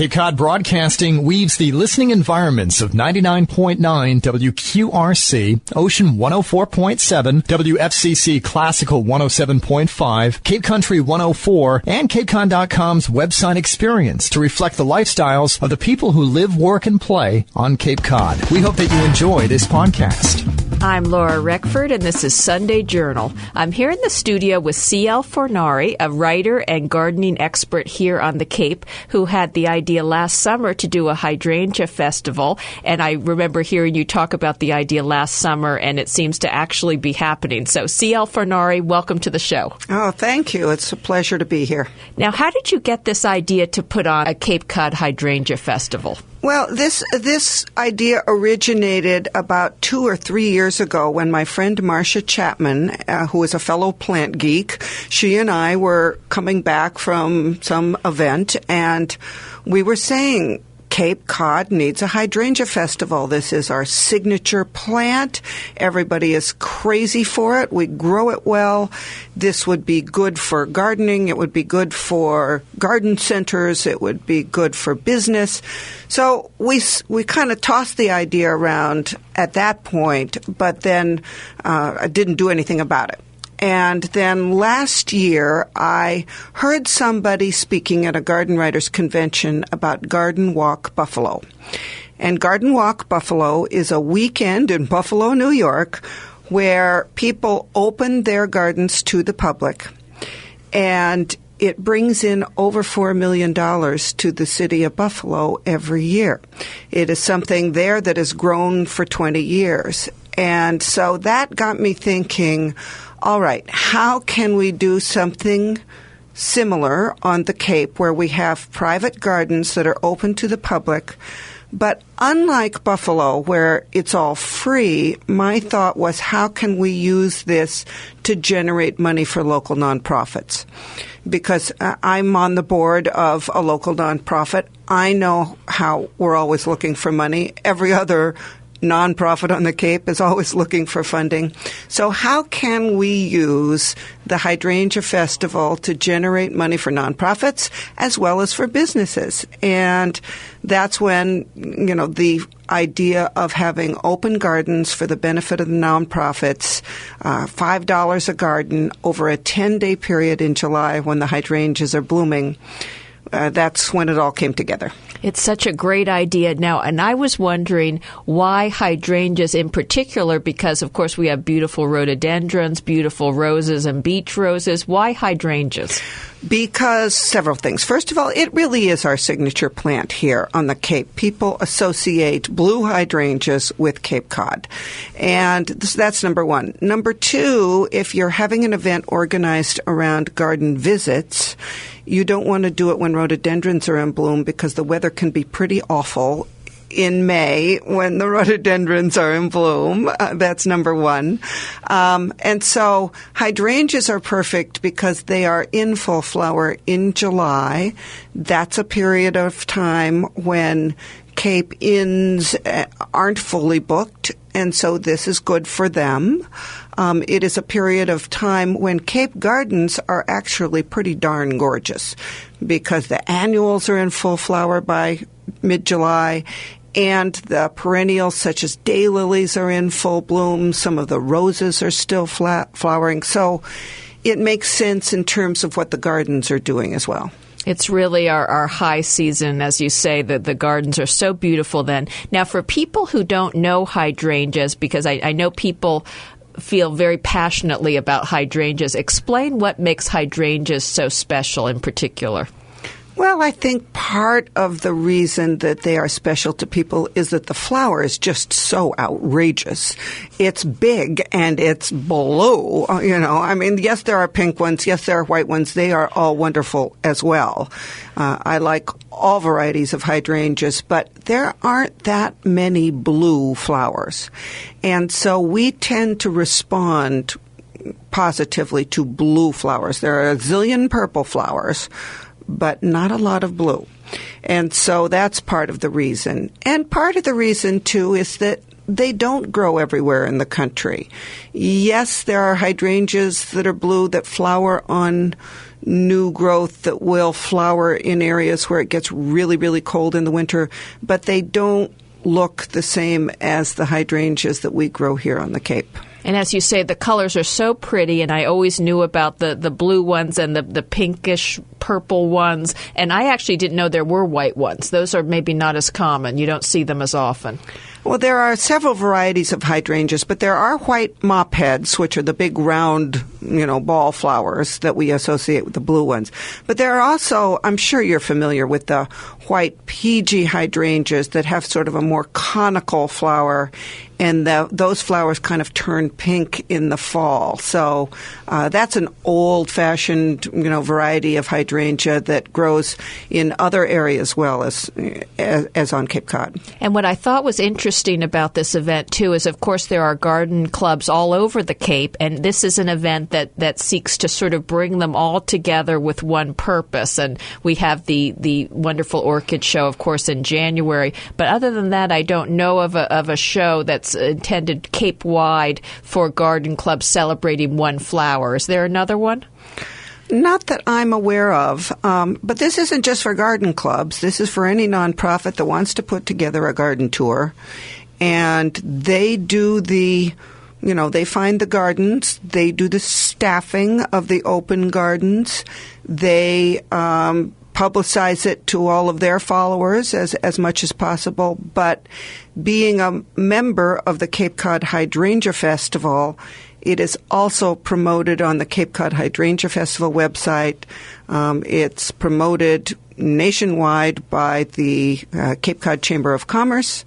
Cape Cod Broadcasting weaves the listening environments of 99.9 WQRC, Ocean 104.7, WFCC Classical 107.5, Cape Country 104, and CapeCon.com's website experience to reflect the lifestyles of the people who live, work, and play on Cape Cod. We hope that you enjoy this podcast. I'm Laura Reckford, and this is Sunday Journal. I'm here in the studio with C.L. Fornari, a writer and gardening expert here on the Cape, who had the idea last summer to do a Hydrangea Festival. And I remember hearing you talk about the idea last summer, and it seems to actually be happening. So, C.L. Fornari, welcome to the show. Oh, thank you. It's a pleasure to be here. Now, how did you get this idea to put on a Cape Cod Hydrangea Festival? Well, this idea originated about 2 or 3 years ago when my friend Marcia Chapman, who is a fellow plant geek, she and I were coming back from some event, and we were saying, Cape Cod needs a hydrangea festival. This is our signature plant. Everybody is crazy for it. We grow it well. This would be good for gardening. It would be good for garden centers. It would be good for business. So we kind of tossed the idea around at that point, but then I didn't do anything about it. And then last year, I heard somebody speaking at a garden writers convention about Garden Walk Buffalo. And Garden Walk Buffalo is a weekend in Buffalo, New York, where people open their gardens to the public. And it brings in over $4 million to the city of Buffalo every year. It is something there that has grown for 20 years. And so that got me thinking, all right, how can we do something similar on the Cape where we have private gardens that are open to the public? But unlike Buffalo, where it's all free, my thought was, how can we use this to generate money for local nonprofits? Because I'm on the board of a local nonprofit. I know how we're always looking for money. Every other nonprofit on the Cape is always looking for funding. So how can we use the Hydrangea Festival to generate money for nonprofits as well as for businesses? And that's when, the idea of having open gardens for the benefit of the nonprofits, $5 a garden over a 10-day period in July when the hydrangeas are blooming, that's when it all came together. It's such a great idea now. And I was wondering why hydrangeas in particular, because, of course, we have beautiful rhododendrons, beautiful roses, and beach roses. Why hydrangeas? Because several things. First of all, it really is our signature plant here on the Cape. People associate blue hydrangeas with Cape Cod. And that's number one. Number two, if you're having an event organized around garden visits, you don't want to do it when rhododendrons are in bloom because the weather can be pretty awful in May when the rhododendrons are in bloom. That's number one. And so hydrangeas are perfect because they are in full flower in July. That's a period of time when Cape Inns aren't fully booked, and so this is good for them. It is a period of time when Cape Gardens are actually pretty darn gorgeous because the annuals are in full flower by mid-July, and the perennials such as daylilies are in full bloom. Some of the roses are still flowering. So it makes sense in terms of what the gardens are doing as well. It's really our high season, as you say, that the gardens are so beautiful then. Now, for people who don't know hydrangeas, because I know people feel very passionately about hydrangeas, explain what makes hydrangeas so special in particular. Well, I think part of the reason that they are special to people is that the flower is just so outrageous. It's big and it's blue, yes, there are pink ones. Yes, there are white ones. They are all wonderful as well. I like all varieties of hydrangeas, but there aren't that many blue flowers. And so we tend to respond positively to blue flowers. There are a zillion purple flowers, but not a lot of blue. And so that's part of the reason. And part of the reason, too, is that they don't grow everywhere in the country. Yes, there are hydrangeas that are blue that flower on new growth that will flower in areas where it gets really, really cold in the winter, but they don't look the same as the hydrangeas that we grow here on the Cape. And as you say, the colors are so pretty, and I always knew about the blue ones and the pinkish purple ones, and I actually didn't know there were white ones. Those are maybe not as common. You don't see them as often. Well, there are several varieties of hydrangeas, but there are white mop heads, which are the big round, ball flowers that we associate with the blue ones. But there are also, I'm sure you're familiar with the white PG hydrangeas that have sort of a more conical flower, and those flowers kind of turn pink in the fall. So that's an old-fashioned, variety of hydrangea that grows in other areas well as on Cape Cod. And what I thought was interesting about this event, too, is, of course, there are garden clubs all over the Cape, and this is an event that seeks to sort of bring them all together with one purpose. And we have the wonderful orchid show, of course, in January. But other than that, I don't know of a show that's intended Cape-wide for garden clubs celebrating one flower. Is there another one? Not that I'm aware of, but this isn't just for garden clubs. This is for any nonprofit that wants to put together a garden tour, and they do they find the gardens, they do the staffing of the open gardens, they publicize it to all of their followers as much as possible, but being a member of the Cape Cod Hydrangea Festival, it is also promoted on the Cape Cod Hydrangea Festival website. It's promoted nationwide by the Cape Cod Chamber of Commerce.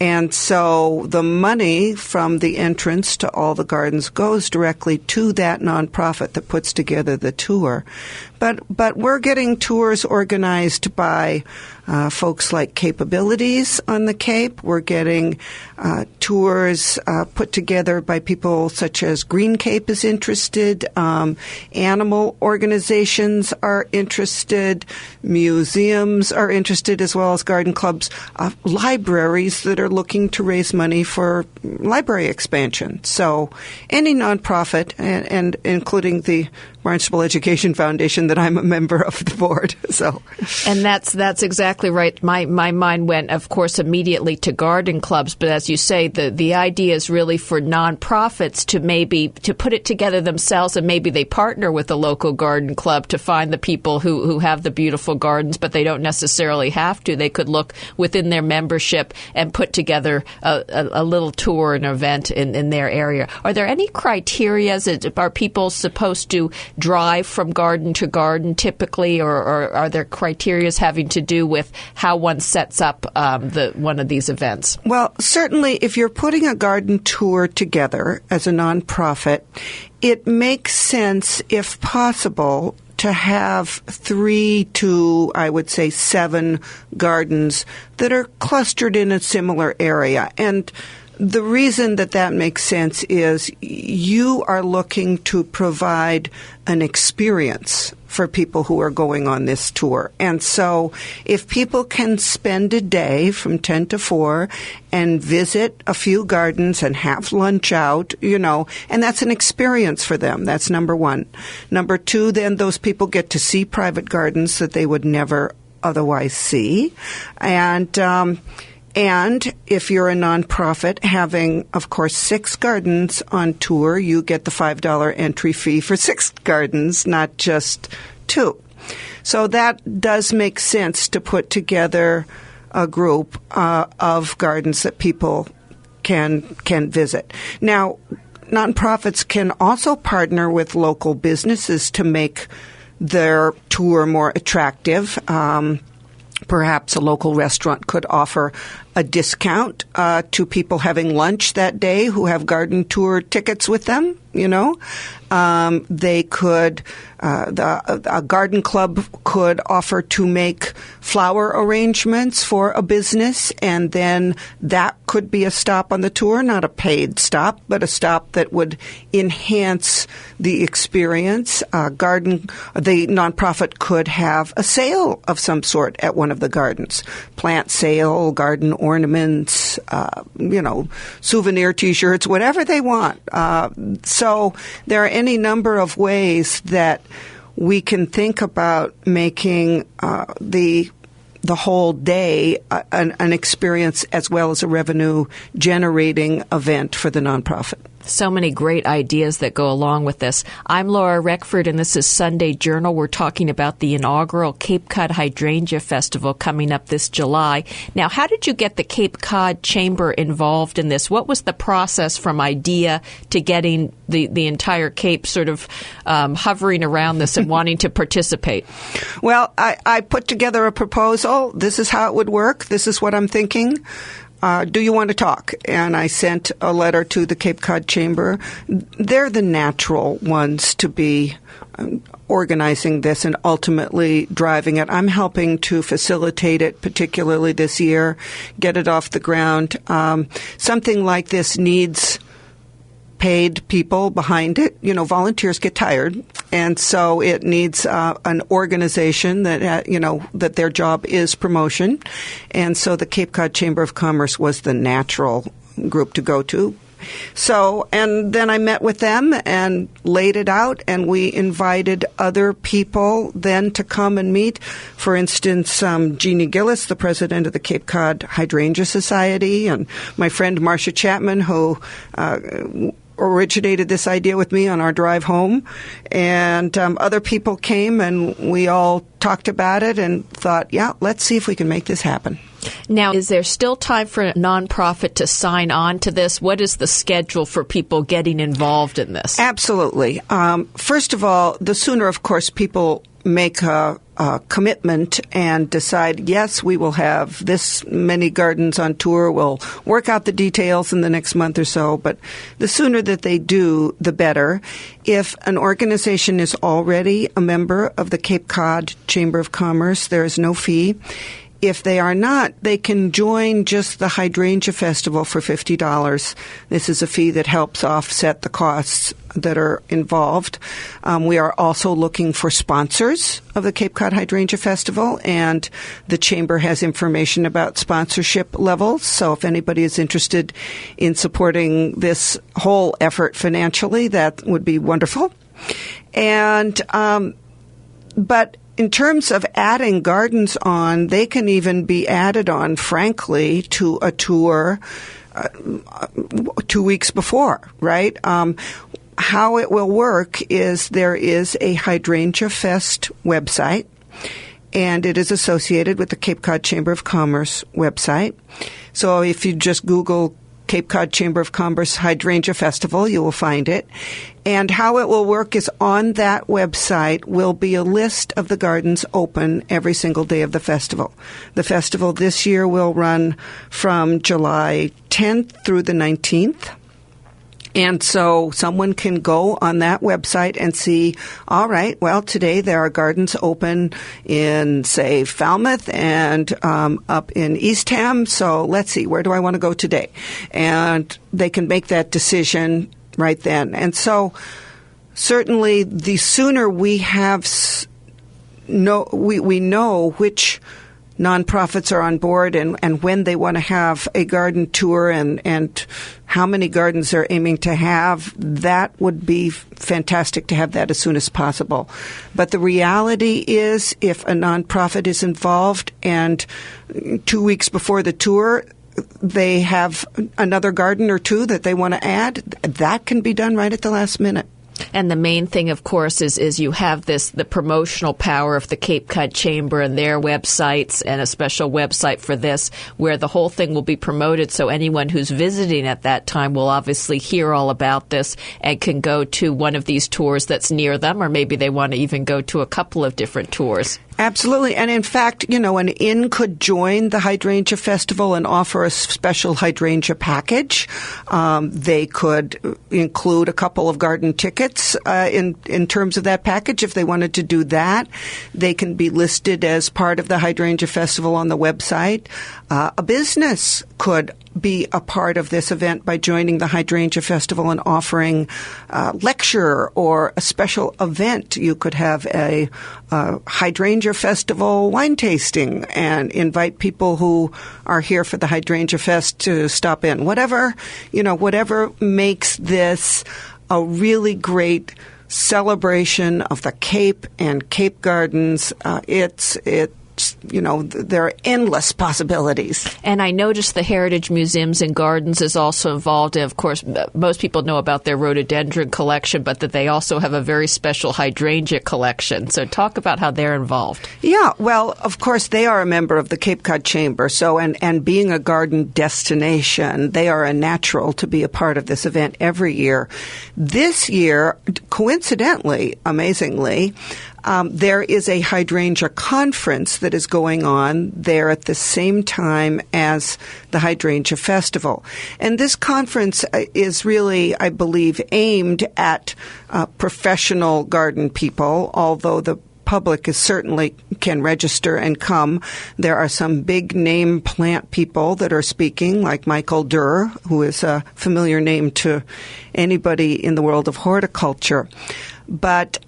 And so the money from the entrance to all the gardens goes directly to that nonprofit that puts together the tour. But we're getting tours organized by folks like Capabilities on the Cape. We're getting tours put together by people such as Green Cape is interested. Animal organizations are interested. Museums are interested, as well as garden clubs. Libraries that are looking to raise money for library expansion. So any nonprofit, and including the Barnstable Education Foundation that I'm a member of the board. And that's exactly right. My mind went, of course, immediately to garden clubs, but as you say, the idea is really for nonprofits to put it together themselves, and maybe they partner with the local garden club to find the people who have the beautiful gardens, but they don't necessarily have to. They could look within their membership and put together a little tour, an event in their area. Are there any criteria? Are people supposed to drive from garden to garden typically, or are there criteria having to do with how one sets up one of these events? Well, certainly if you're putting a garden tour together as a nonprofit, it makes sense, if possible, to have 3 to, I would say, 7 gardens that are clustered in a similar area. And the reason that makes sense is you are looking to provide an experience for people who are going on this tour. And so if people can spend a day from 10 to 4 and visit a few gardens and have lunch out, and that's an experience for them. That's number one. Number two, then those people get to see private gardens that they would never otherwise see. And if you're a nonprofit having, of course, 6 gardens on tour, you get the $5 entry fee for 6 gardens, not just 2. So that does make sense to put together a group of gardens that people can visit. Now, nonprofits can also partner with local businesses to make their tour more attractive. Perhaps a local restaurant could offer a discount to people having lunch that day who have garden tour tickets with them, They could, a garden club could offer to make flower arrangements for a business, and then that could be a stop on the tour, not a paid stop, but a stop that would enhance the experience. The nonprofit could have a sale of some sort at one of the gardens. Plant sale, garden ornaments, souvenir T-shirts, whatever they want. So there are any number of ways that we can think about making the whole day an experience as well as a revenue-generating event for the nonprofit. So many great ideas that go along with this. I'm Laura Reckford, and this is Sunday Journal. We're talking about the inaugural Cape Cod Hydrangea Festival coming up this July. Now, how did you get the Cape Cod Chamber involved in this? What was the process from idea to getting the entire Cape sort of hovering around this and wanting to participate? Well, I put together a proposal. This is how it would work. This is what I'm thinking. Do you want to talk? And I sent a letter to the Cape Cod Chamber. They're the natural ones to be organizing this and ultimately driving it. I'm helping to facilitate it, particularly this year, get it off the ground. Something like this needs paid people behind it. Volunteers get tired, and so it needs an organization that that their job is promotion. And so the Cape Cod Chamber of Commerce was the natural group to go to. So, and then I met with them and laid it out, and we invited other people then to come and meet. For instance, Jeannie Gillis, the president of the Cape Cod Hydrangea Society, and my friend Marcia Chapman, who originated this idea with me on our drive home, and other people came, and we all talked about it and thought, yeah, let's see if we can make this happen. Now, is there still time for a nonprofit to sign on to this? What is the schedule for people getting involved in this? Absolutely. First of all, the sooner, of course, people make a commitment and decide, yes, we will have this many gardens on tour. We'll work out the details in the next month or so, but the sooner that they do, the better. If an organization is already a member of the Cape Cod Chamber of Commerce, there is no fee. If they are not, they can join just the Hydrangea Festival for $50. This is a fee that helps offset the costs that are involved. We are also looking for sponsors of the Cape Cod Hydrangea Festival, and the Chamber has information about sponsorship levels. So if anybody is interested in supporting this whole effort financially, that would be wonderful. And but in terms of adding gardens on, they can even be added on, frankly, to a tour 2 weeks before, right? How it will work is there is a Hydrangea Fest website, and it is associated with the Cape Cod Chamber of Commerce website. So if you just Google Cape Cod Chamber of Commerce Hydrangea Festival, you will find it. And how it will work is on that website will be a list of the gardens open every single day of the festival. The festival this year will run from July 10th through the 19th. And so someone can go on that website and see, all right, well, today there are gardens open in, say, Falmouth and up in Eastham. So let's see, where do I want to go today? And they can make that decision right then. And so certainly the sooner we have we know which nonprofits are on board and when they want to have a garden tour and how many gardens they're aiming to have, that would be fantastic to have that as soon as possible. But the reality is, if a nonprofit is involved and 2 weeks before the tour they have another garden or two that they want to add, that can be done right at the last minute. And the main thing, of course, is you have the promotional power of the Cape Cod Chamber and their websites, and a special website for this where the whole thing will be promoted. So anyone who's visiting at that time will obviously hear all about this and can go to one of these tours that's near them, or maybe they want to even go to a couple of different tours. Absolutely. And in fact, an inn could join the Hydrangea Festival and offer a special hydrangea package. They could include a couple of garden tickets in terms of that package. If they wanted to do that, they can be listed as part of the Hydrangea Festival on the website. A business could be a part of this event by joining the Hydrangea Festival and offering a lecture or a special event. You could have a Hydrangea Festival wine tasting and invite people who are here for the Hydrangea Fest to stop in. Whatever makes this a really great celebration of the Cape and Cape Gardens. There are endless possibilities. And I noticed the Heritage Museums and Gardens is also involved. Of course, most people know about their rhododendron collection, but that they also have a very special hydrangea collection. So talk about how they're involved. Yeah, well, of course, they are a member of the Cape Cod Chamber. So, and being a garden destination, they are a natural to be a part of this event every year. This year, coincidentally, amazingly, there is a Hydrangea Conference that is going on there at the same time as the Hydrangea Festival. And this conference is really, I believe, aimed at professional garden people, although the public certainly can register and come. There are some big name plant people that are speaking, like Michael Durr, who is a familiar name to anybody in the world of horticulture. But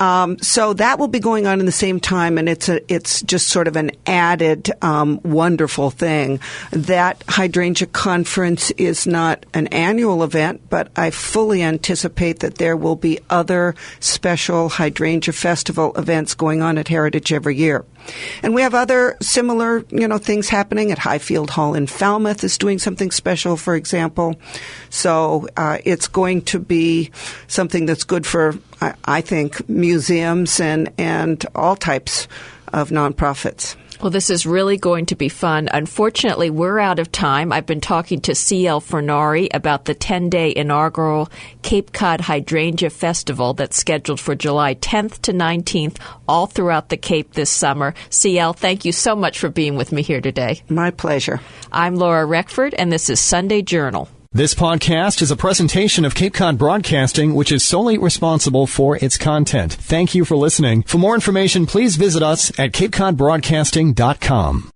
so that will be going on in the same time, and it's just sort of an added wonderful thing. That Hydrangea Conference is not an annual event, but I fully anticipate that there will be other special Hydrangea Festival events going on at Heritage every year. And we have other similar, things happening at Highfield Hall in Falmouth is doing something special, for example. So it's going to be something that's good for, I think, museums and all types of nonprofits. Well, this is really going to be fun. Unfortunately, we're out of time. I've been talking to C.L. Fornari about the 10-day inaugural Cape Cod Hydrangea Festival that's scheduled for July 10th to 19th, all throughout the Cape this summer. C.L., thank you so much for being with me here today. My pleasure. I'm Laura Reckford, and this is Sunday Journal. This podcast is a presentation of Cape Cod Broadcasting, which is solely responsible for its content. Thank you for listening. For more information, please visit us at capecodbroadcasting.com.